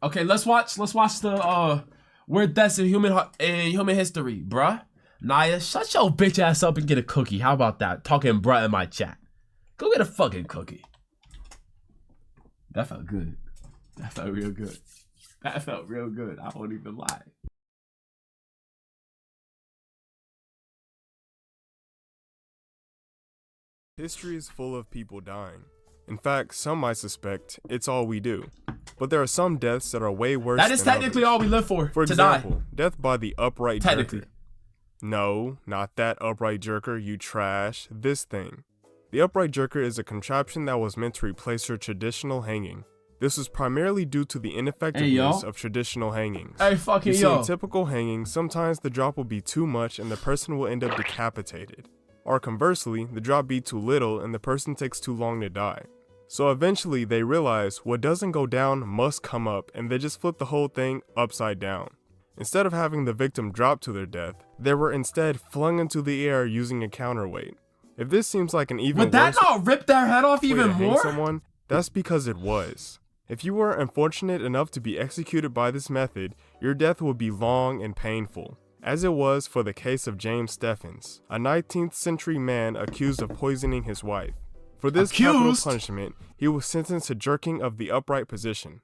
Okay, let's watch the weird deaths in human history, bruh. Naya, shut your bitch ass up and get a cookie. How about that? Talking bruh in my chat. Go get a fucking cookie. That felt good. That felt real good. That felt real good. I won't even lie. History is full of people dying. In fact, some might suspect it's all we do. But there are some deaths that are way worse than That is technically others. all we live for For to die. example, death by the upright Technically. jerker. No, not that upright jerker, you trash. This thing. The upright jerker is a contraption that was meant to replace your traditional hanging. This was primarily due to the ineffectiveness of traditional hangings. Hey, fucking You see, yo. in typical hangings, sometimes the drop will be too much and the person will end up decapitated. Or conversely, the drop be too little and the person takes too long to die. So eventually they realize what doesn't go down must come up, and they just flip the whole thing upside down. Instead of having the victim drop to their death, they were instead flung into the air using a counterweight. If this seems like an even Would that worse not rip their head off way even to hang more? someone, that's because it was. If you were unfortunate enough to be executed by this method, your death would be long and painful, as it was for the case of James Stephens, a 19th century man accused of poisoning his wife. For this capital punishment, he was sentenced to jerking of the upright position.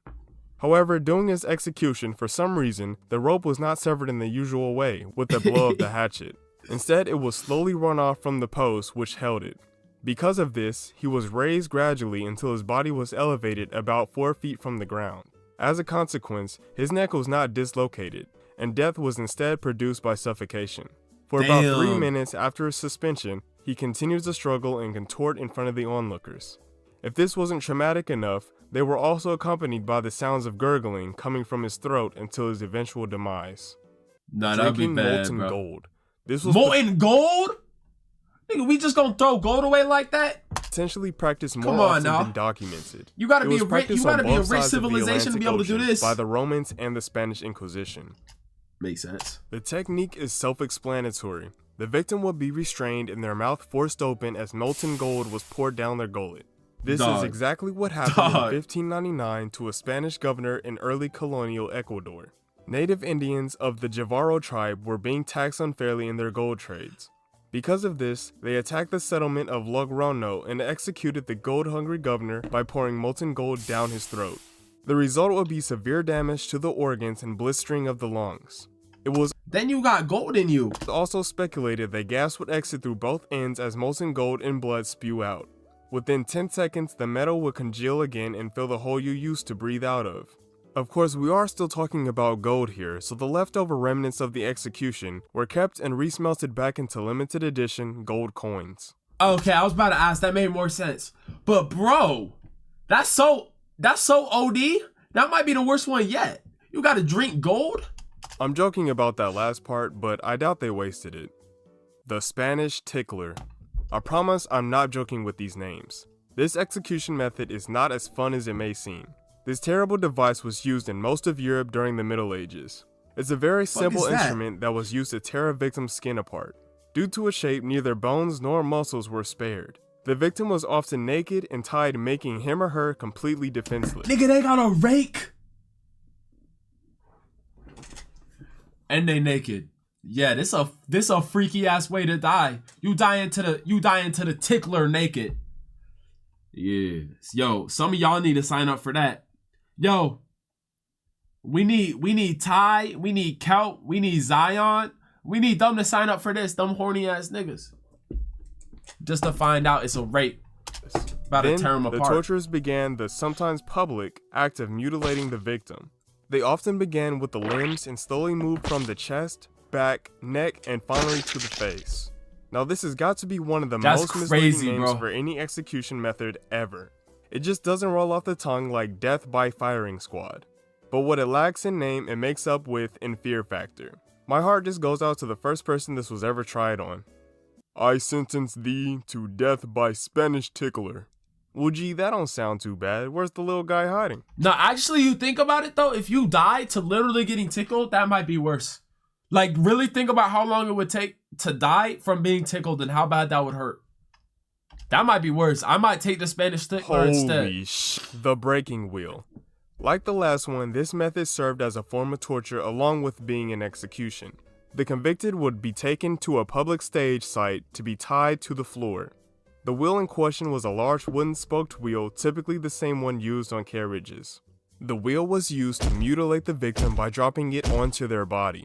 However, during his execution, for some reason, the rope was not severed in the usual way, with the blow of the hatchet. Instead, it was slowly run off from the post which held it. Because of this, he was raised gradually until his body was elevated about 4 feet from the ground. As a consequence, his neck was not dislocated, and death was instead produced by suffocation. For about 3 minutes after his suspension, he continues to struggle and contort in front of the onlookers. If this wasn't traumatic enough, they were also accompanied by the sounds of gurgling coming from his throat until his eventual demise. Nah, that'd be Drinking bad, molten bro. gold. This was Molten gold? Nigga, we just gonna throw gold away like that? potentially practiced more Come on often now. than documented. You gotta It be was a rich, practiced you gotta on be a both rich sides of the civilization to be able to do Atlantic this. Ocean by the Romans and the Spanish Inquisition. Makes sense. The technique is self-explanatory. The victim would be restrained and their mouth forced open as molten gold was poured down their gullet. This is exactly what happened in 1599 to a Spanish governor in early colonial Ecuador. Native Indians of the Javaro tribe were being taxed unfairly in their gold trades. Because of this, they attacked the settlement of Logroño and executed the gold-hungry governor by pouring molten gold down his throat. The result would be severe damage to the organs and blistering of the lungs. It was Then you got gold in you. also speculated that gas would exit through both ends as molten gold and blood spew out. Within 10 seconds, the metal would congeal again and fill the hole you used to breathe out of. Of course, we are still talking about gold here, so the leftover remnants of the execution were kept and resmelted back into limited edition gold coins. Okay, I was about to ask, that made more sense. But bro, that's so OD. That might be the worst one yet. You gotta drink gold? I'm joking about that last part, but I doubt they wasted it. The Spanish Tickler. I promise I'm not joking with these names. This execution method is not as fun as it may seem. This terrible device was used in most of Europe during the Middle Ages. It's a very simple instrument that was used to tear a victim's skin apart. Due to its shape, neither bones nor muscles were spared. The victim was often naked and tied, making him or her completely defenseless. Nigga, they got a rake. And they naked. Yeah, this a freaky ass way to die. You die into the tickler naked. Yes. Yo, some of y'all need to sign up for that. Yo, we need Ty, we need Kelp, we need Zion. We need them to sign up for this, them horny ass niggas. Just to find out it's a rape. About to tear them apart. The torturers began the sometimes public act of mutilating the victim. They often began with the limbs and slowly moved from the chest, back, neck, and finally to the face. Now this has got to be one of the most misleading names for any execution method ever. It just doesn't roll off the tongue like death by firing squad. But what it lacks in name, it makes up with in fear factor. My heart just goes out to the first person this was ever tried on. I sentence thee to death by Spanish tickler. Well, gee, that don't sound too bad. Where's the little guy hiding? No, actually, you think about it though, if you die to literally getting tickled, that might be worse. Like, really think about how long it would take to die from being tickled and how bad that would hurt. That might be worse. I might take the Spanish tickler instead. Holy the breaking wheel. Like the last one, this method served as a form of torture along with being an execution. The convicted would be taken to a public stage site to be tied to the floor. The wheel in question was a large wooden spoked wheel, typically the same one used on carriages. The wheel was used to mutilate the victim by dropping it onto their body.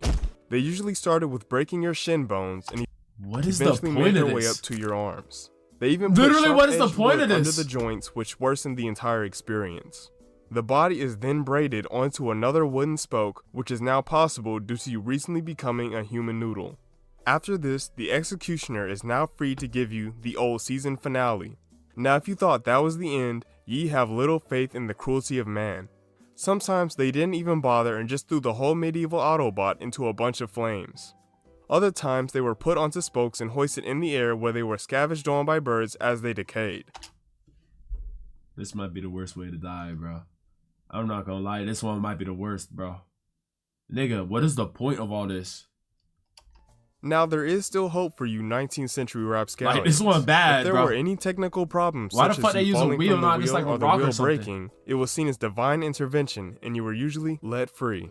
They usually started with breaking your shin bones and What is the eventually point made of their way up this? to your arms. They even put Literally, what is the sharp-edged point of wood this? under the joints, which worsened the entire experience. The body is then braided onto another wooden spoke, which is now possible due to you recently becoming a human noodle. After this, the executioner is now free to give you the old season finale. Now if you thought that was the end, ye have little faith in the cruelty of man. Sometimes they didn't even bother and just threw the whole medieval Autobot into a bunch of flames. Other times they were put onto spokes and hoisted in the air where they were scavenged on by birds as they decayed. This might be the worst way to die, bro. I'm not gonna lie, this one might be the worst, bro. Nigga, what is the point of all this? Now there is still hope for you 19th century rap scallions. Like, this one bad, If there bro. were any technical problems, Why the such fuck as they you use a falling wheel, from the not just wheel like a or the rock or wheel something? breaking, it was seen as divine intervention and you were usually let free.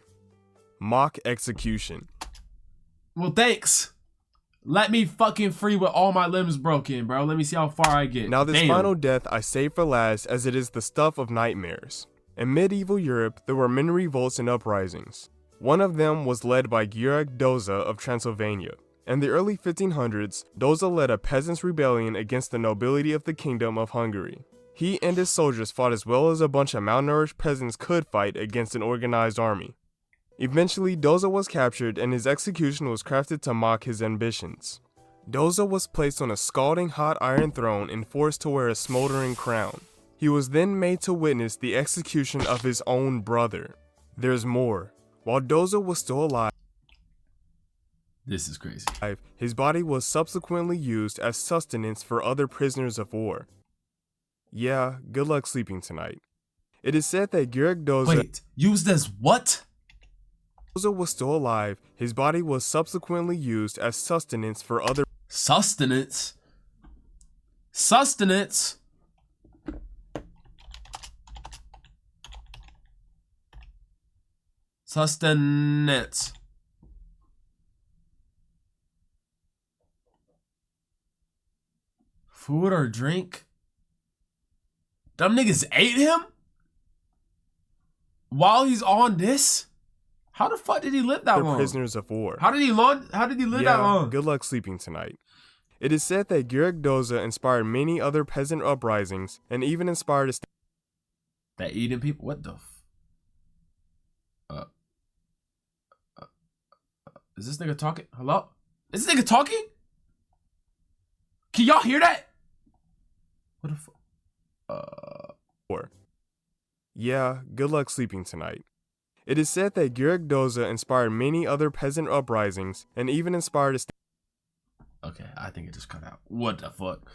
Mock execution. Well, thanks. Let me fucking free with all my limbs broken, bro. Let me see how far I get. Now this Damn. final death I save for last, as it is the stuff of nightmares. In medieval Europe, there were many revolts and uprisings. One of them was led by Georg Doza of Transylvania. In the early 1500s, Doza led a peasants' rebellion against the nobility of the Kingdom of Hungary. He and his soldiers fought as well as a bunch of malnourished peasants could fight against an organized army. Eventually, Doza was captured and his execution was crafted to mock his ambitions. Doza was placed on a scalding hot iron throne and forced to wear a smoldering crown. He was then made to witness the execution of his own brother. There's more. While Doza was still alive, This is crazy. his body was subsequently used as sustenance for other prisoners of war. Yeah, good luck sleeping tonight. It is said that Georg Doza Wait, used as what? was still alive, his body was subsequently used as sustenance for other Sustenance? Sustenance? Sustenance. Food or drink? Them niggas ate him? While he's on this? How the fuck did he live that long? prisoners of war. How did he live that long? Good luck sleeping tonight. It is said that Georg Doza inspired many other peasant uprisings and even inspired a That eating people? What the is this nigga talking? Hello? Is this nigga talking? Can y'all hear that? What the fuck? war. Yeah, good luck sleeping tonight. It is said that Georg Doza inspired many other peasant uprisings and even inspired a Okay, I think it just cut out. What the fuck?